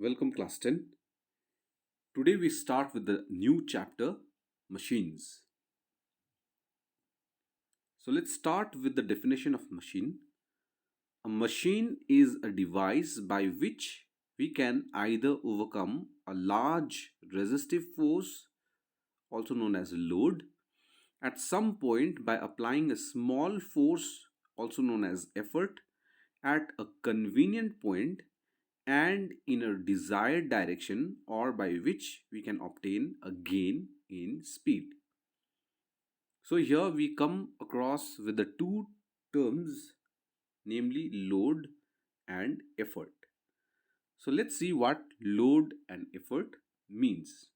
Welcome class 10. Today we start with the new chapter machines. So let's start with the definition of machine. A machine is a device by which we can either overcome a large resistive force, also known as load, at some point by applying a small force, also known as effort, at a convenient point and in a desired direction, or by which we can obtain a gain in speed. So here we come across with the two terms, namely load and effort. So let's see what load and effort means.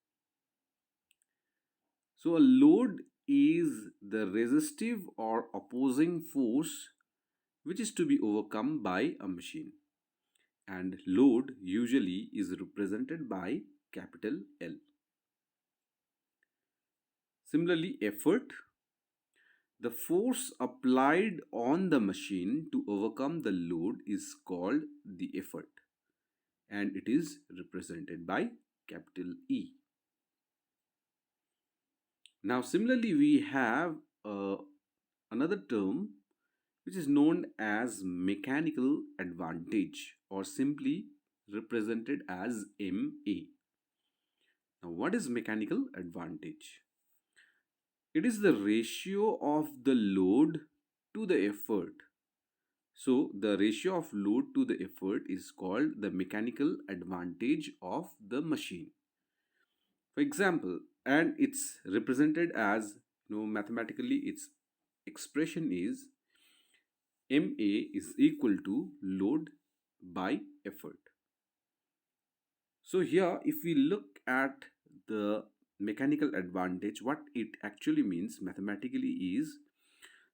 So a load is the resistive or opposing force which is to be overcome by a machine, and load usually is represented by capital L. Similarly, effort, the force applied on the machine to overcome the load is called the effort, and it is represented by capital E. Now, similarly, we have another term which is known as mechanical advantage, or simply represented as MA. Now, what is mechanical advantage? It is the ratio of the load to the effort. So, the ratio of load to the effort is called the mechanical advantage of the machine. For example, and it's represented as, mathematically, its expression is MA is equal to load by effort. So, here, if we look at the mechanical advantage, what it actually means mathematically is,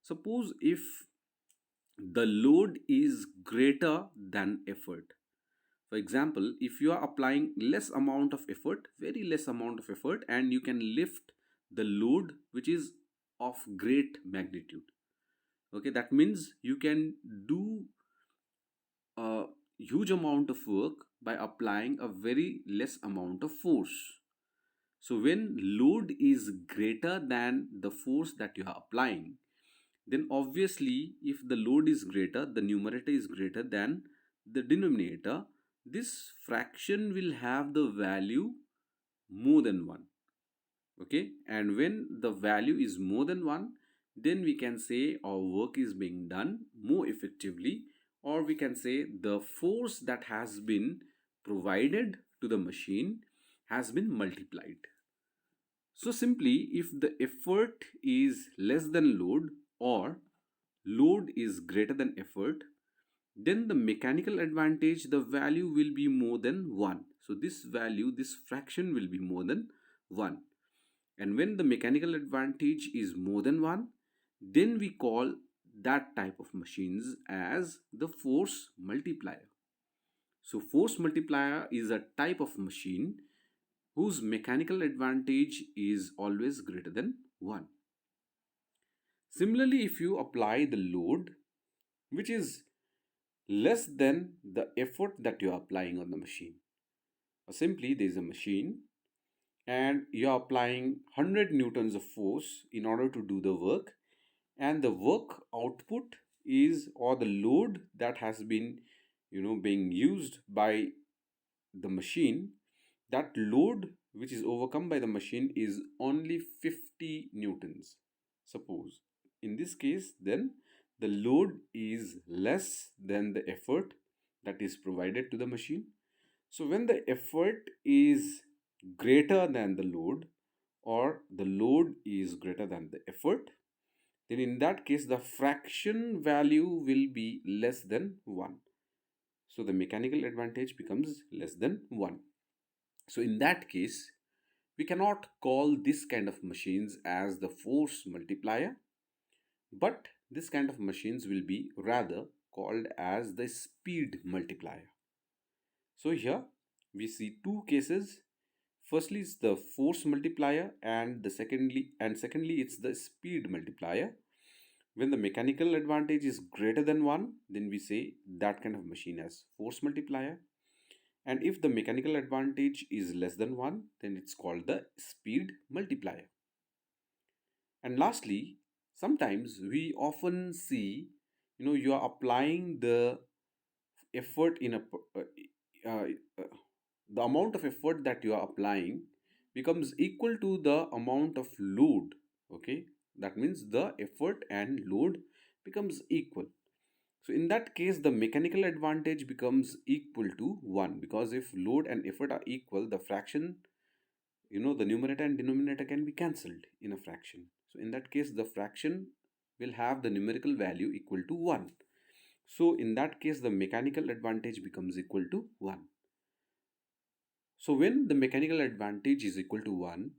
suppose if the load is greater than effort. For example, if you are applying less amount of effort, very less amount of effort, and you can lift the load which is of great magnitude. Okay, that means you can do a huge amount of work by applying a very less amount of force. So when load is greater than the force that you are applying, then obviously if the load is greater, the numerator is greater than the denominator, this fraction will have the value more than 1. Okay, and when the value is more than 1, then we can say our work is being done more effectively, or we can say the force that has been provided to the machine has been multiplied. So simply, if the effort is less than load, or load is greater than effort, then the mechanical advantage, the value will be more than 1. So this value, this fraction will be more than 1. And when the mechanical advantage is more than 1, then we call that type of machines as the force multiplier. So force multiplier is a type of machine whose mechanical advantage is always greater than 1. Similarly, if you apply the load which is less than the effort that you are applying on the machine, or simply there is a machine and you are applying 100 newtons of force in order to do the work, and the work output is, or the load that has been being used by the machine, that load which is overcome by the machine is only 50 newtons. Suppose in this case, then the load is less than the effort that is provided to the machine. So when the effort is greater than the load, or the load is greater than the effort, then in that case the fraction value will be less than 1. So the mechanical advantage becomes less than 1. So in that case, we cannot call this kind of machines as the force multiplier, but this kind of machines will be rather called as the speed multiplier. So here we see two cases. Firstly, it's the force multiplier, and secondly it's the speed multiplier. When the mechanical advantage is greater than 1, then we say that kind of machine as force multiplier. And if the mechanical advantage is less than 1, then it's called the speed multiplier. And lastly, sometimes we often see, you are applying the effort in a uh, uh, the amount of effort that you are applying becomes equal to the amount of load. Okay, that means the effort and load becomes equal. So in that case, the mechanical advantage becomes equal to 1, because if load and effort are equal, the fraction, the numerator and denominator can be cancelled in a fraction. So in that case, the fraction will have the numerical value equal to 1. So in that case, the mechanical advantage becomes equal to 1. So when the mechanical advantage is equal to 1,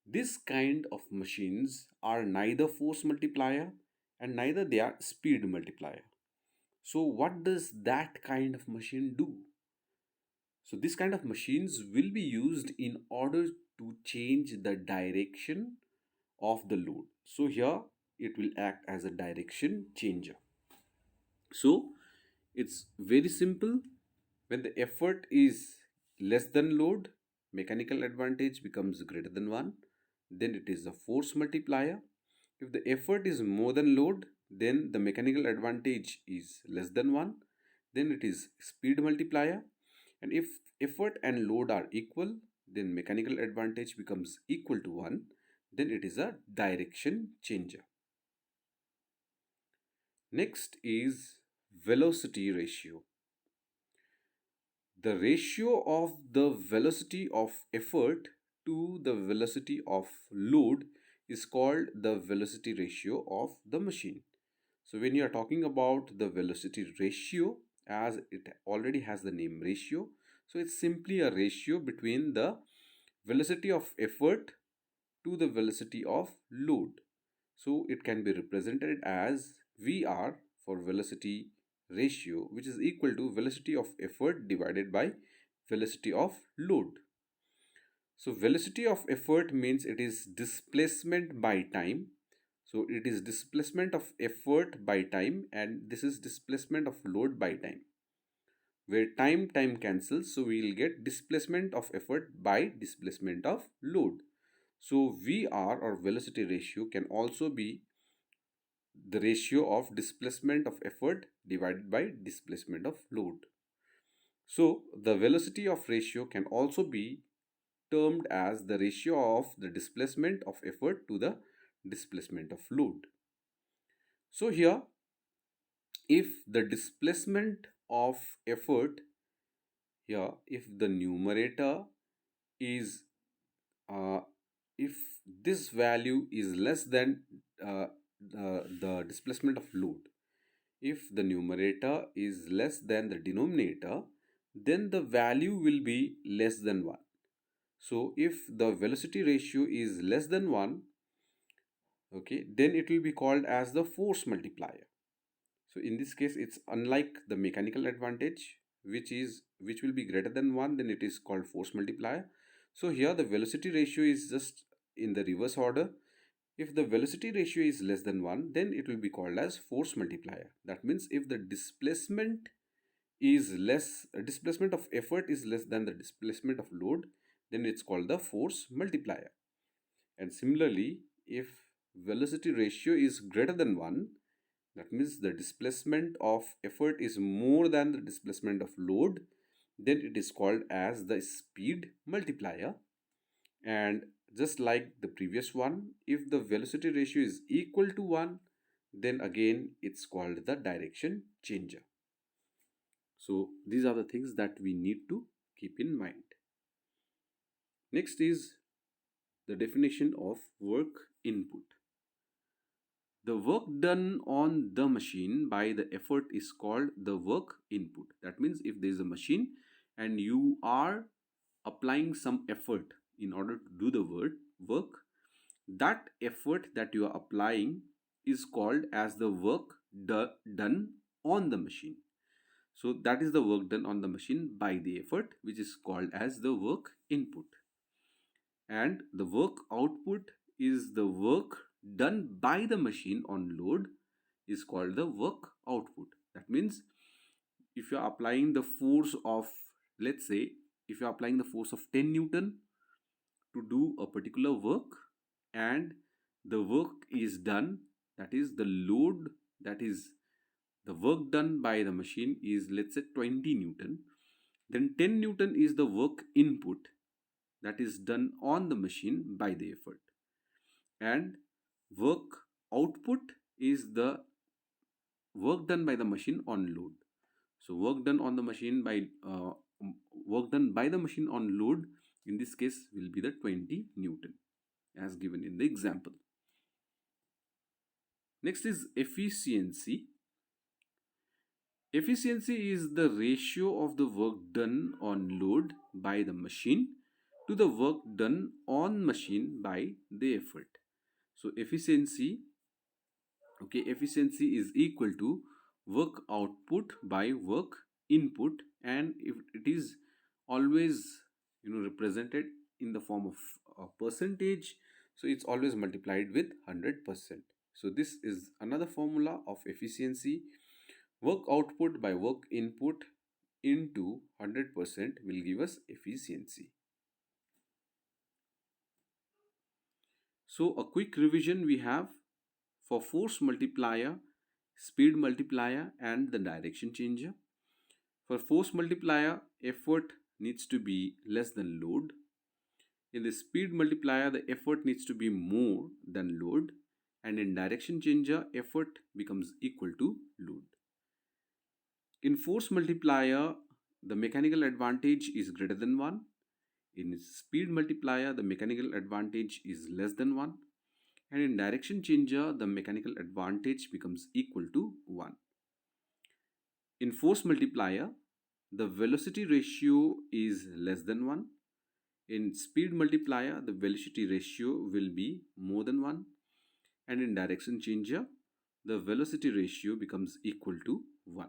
this kind of machines are neither force multiplier and neither they are speed multiplier. So what does that kind of machine do? So this kind of machines will be used in order to change the direction of the load. So here it will act as a direction changer. So it's very simple. When the effort is less than load, mechanical advantage becomes greater than 1. Then it is a force multiplier. If the effort is more than load, then the mechanical advantage is less than 1. Then it is speed multiplier. And if effort and load are equal, then mechanical advantage becomes equal to 1. Then it is a direction changer. Next is velocity ratio. The ratio of the velocity of effort to the velocity of load is called the velocity ratio of the machine. So when you are talking about the velocity ratio, as it already has the name ratio, so it's simply a ratio between the velocity of effort to the velocity of load. So it can be represented as VR for velocity ratio, which is equal to velocity of effort divided by velocity of load. So velocity of effort means it is displacement by time. So it is displacement of effort by time, and this is displacement of load by time. Where time cancels, so we will get displacement of effort by displacement of load. So VR or velocity ratio can also be the ratio of displacement of effort divided by displacement of load. So the velocity of ratio can also be termed as the ratio of the displacement of effort to the displacement of load. So here, if the displacement of effort, here if the numerator is uh, if this value is less than the displacement of load, if the numerator is less than the denominator, then the value will be less than 1. So if the velocity ratio is less than 1, okay, then it will be called as the force multiplier. So in this case, it's unlike the mechanical advantage, which will be greater than 1, then it is called force multiplier. So here the velocity ratio is just in the reverse order. If the velocity ratio is less than 1, then it will be called as force multiplier. That means if the displacement of effort is less than the displacement of load, then it's called the force multiplier. And similarly, if velocity ratio is greater than 1, that means the displacement of effort is more than the displacement of load, then it is called as the speed multiplier. And just like the previous one, if the velocity ratio is equal to 1, then again it's called the direction changer. So these are the things that we need to keep in mind. Next is the definition of work input. The work done on the machine by the effort is called the work input. That means if there is a machine and you are applying some effort in order to do the work, that effort that you are applying is called as the work done on the machine. So that is the work done on the machine by the effort, which is called as the work input. And the work output is the work done by the machine on load is called the work output. That means if you are applying the force of Let's say if you are applying the force of 10 Newton to do a particular work, and the work is done, that is the load, that is the work done by the machine is, let's say, 20 Newton, then 10 Newton is the work input that is done on the machine by the effort, and work output is the work done by the machine on load. So work done on the machine by work done by the machine on load in this case will be the 20 Newton as given in the example. Next is efficiency. Efficiency is the ratio of the work done on load by the machine to the work done on machine by the effort. So efficiency, okay, efficiency is equal to work output by work input, and if it is always represented in the form of a percentage, so it's always multiplied with 100%. So this is another formula of efficiency. Work output by work input into 100% will give us efficiency. So a quick revision we have for force multiplier, speed multiplier, and the direction changer. For force multiplier, effort needs to be less than load. In the speed multiplier, the effort needs to be more than load. And in direction changer, effort becomes equal to load. In force multiplier, the mechanical advantage is greater than 1. In speed multiplier, the mechanical advantage is less than 1. And in direction changer, the mechanical advantage becomes equal to 1. In force multiplier, the velocity ratio is less than 1. In speed multiplier, the velocity ratio will be more than 1. And in direction changer, the velocity ratio becomes equal to 1.